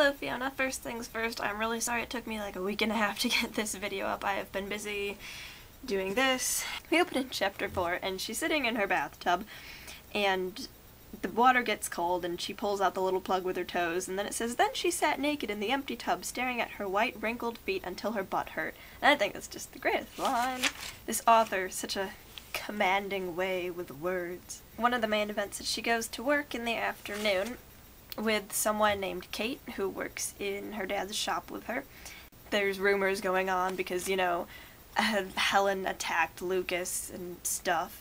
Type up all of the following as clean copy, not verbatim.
Hello Fiona, first things first, I'm really sorry it took me like a week and a half to get this video up. I have been busy doing this. We open in chapter 4 and she's sitting in her bathtub and the water gets cold and she pulls out the little plug with her toes, and then it says, "Then she sat naked in the empty tub staring at her white wrinkled feet until her butt hurt." And I think that's just the greatest line. This author, such a commanding way with words. One of the main events is she goes to work in the afternoon with someone named Kate, who works in her dad's shop with her. There's rumors going on because, you know, Helen attacked Lucas and stuff.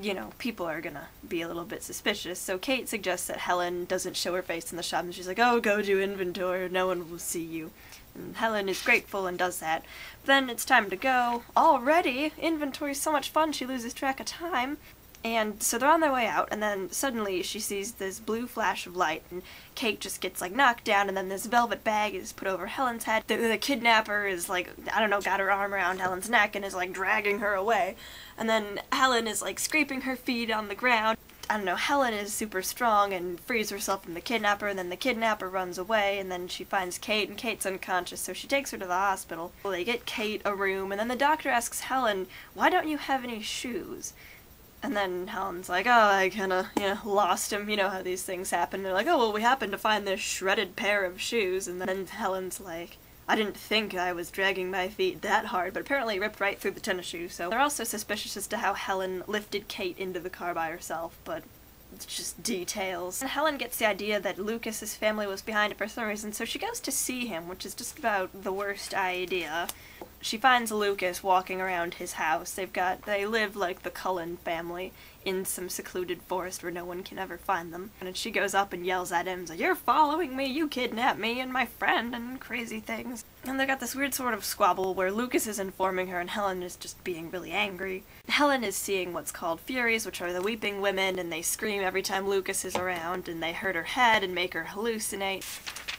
You know, people are gonna be a little bit suspicious, so Kate suggests that Helen doesn't show her face in the shop, and she's like, "Oh, go do inventory, no one will see you." And Helen is grateful and does that. Then it's time to go. Already! Inventory's so much fun, she loses track of time. And so they're on their way out, and then suddenly she sees this blue flash of light, and Kate just gets, like, knocked down, and then this velvet bag is put over Helen's head. The kidnapper is, like, I don't know, got her arm around Helen's neck and is, like, dragging her away. And then Helen is, like, scraping her feet on the ground. I don't know, Helen is super strong and frees herself from the kidnapper, and then the kidnapper runs away, and then she finds Kate, and Kate's unconscious, so she takes her to the hospital. Well, they get Kate a room, and then the doctor asks Helen, "Why don't you have any shoes?" And then Helen's like, "Oh, I kinda, lost him, you know how these things happen." They're like, "Oh, well, we happened to find this shredded pair of shoes," and then Helen's like, "I didn't think I was dragging my feet that hard," but apparently ripped right through the tennis shoe, so they're also suspicious as to how Helen lifted Kate into the car by herself, but it's just details. And Helen gets the idea that Lucas's family was behind it for some reason, so she goes to see him, which is just about the worst idea. She finds Lucas walking around his house. They live like the Cullen family in some secluded forest where no one can ever find them. And she goes up and yells at him, like, "You're following me, you kidnapped me and my friend," and crazy things. And they got this weird sort of squabble where Lucas is informing her and Helen is just being really angry. Helen is seeing what's called Furies, which are the weeping women, and they scream every time Lucas is around, and they hurt her head and make her hallucinate.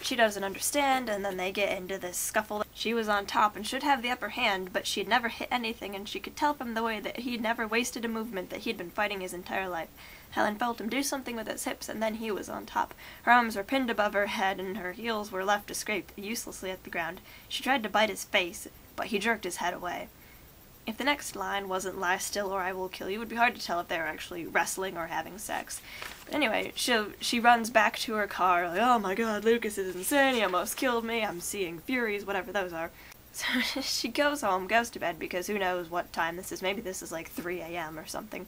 She doesn't understand, and then they get into this scuffle. She was on top and should have the upper hand, but she had never hit anything, and she could tell from the way that he'd never wasted a movement that he'd been fighting his entire life. Helen felt him do something with his hips, and then he was on top. Her arms were pinned above her head, and her heels were left to scrape uselessly at the ground. She tried to bite his face, but he jerked his head away. If the next line wasn't "lie still or I will kill you," it would be hard to tell if they were actually wrestling or having sex. But anyway, she runs back to her car, like, "Oh my god, Lucas is insane, he almost killed me, I'm seeing Furies," whatever those are. So she goes home, goes to bed, because who knows what time this is. Maybe this is like 3 a.m. or something.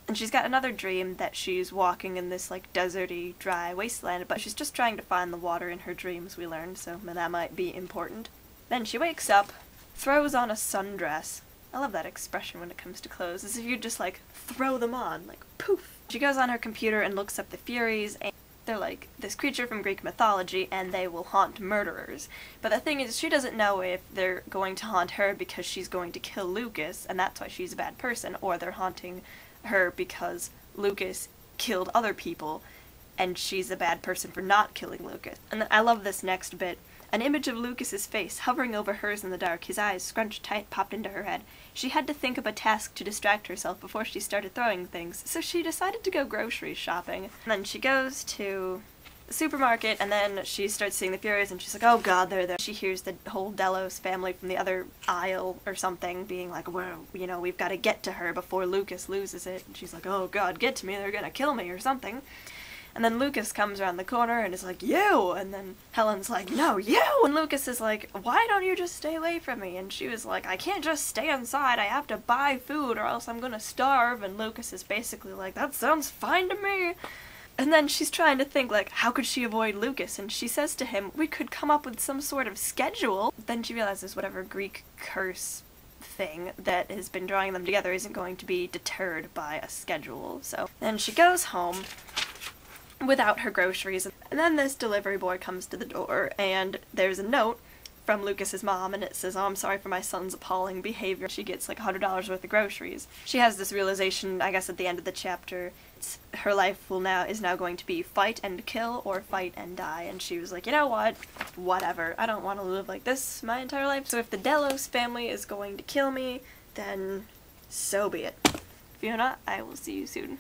And she's got another dream that she's walking in this, like, deserty, dry wasteland, but she's just trying to find the water in her dreams, we learned, so that might be important. Then she wakes up, throws on a sundress. I love that expression when it comes to clothes, as if you just, like, throw them on, like, poof. She goes on her computer and looks up the Furies, and they're like this creature from Greek mythology, and they will haunt murderers. But the thing is, she doesn't know if they're going to haunt her because she's going to kill Lucas, and that's why she's a bad person, or they're haunting her because Lucas killed other people, and she's a bad person for not killing Lucas. And then I love this next bit. An image of Lucas's face hovering over hers in the dark, his eyes scrunched tight, popped into her head. She had to think of a task to distract herself before she started throwing things, so she decided to go grocery shopping. And then she goes to the supermarket, and then she starts seeing the Furies, and she's like, "Oh god, they're there." She hears the whole Delos family from the other aisle or something being like, "Well, we've got to get to her before Lucas loses it." And she's like, "Oh god, get to me, they're gonna kill me," or something. And then Lucas comes around the corner and is like, "You!" And then Helen's like, "No, you!" And Lucas is like, "Why don't you just stay away from me?" And she was like, "I can't just stay inside, I have to buy food or else I'm gonna starve." And Lucas is basically like, "That sounds fine to me." And then she's trying to think, like, how could she avoid Lucas? And she says to him, "We could come up with some sort of schedule." Then she realizes whatever Greek curse thing that has been drawing them together isn't going to be deterred by a schedule. So then she goes home without her groceries, and then this delivery boy comes to the door, and there's a note from Lucas's mom, and it says, "Oh, I'm sorry for my son's appalling behavior." She gets like $100 worth of groceries. She has this realization, I guess at the end of the chapter, her life is now going to be fight and kill or fight and die, and she was like, "You know what, whatever, I don't want to live like this my entire life, so if the Delos family is going to kill me, then so be it." Fiona, I will see you soon.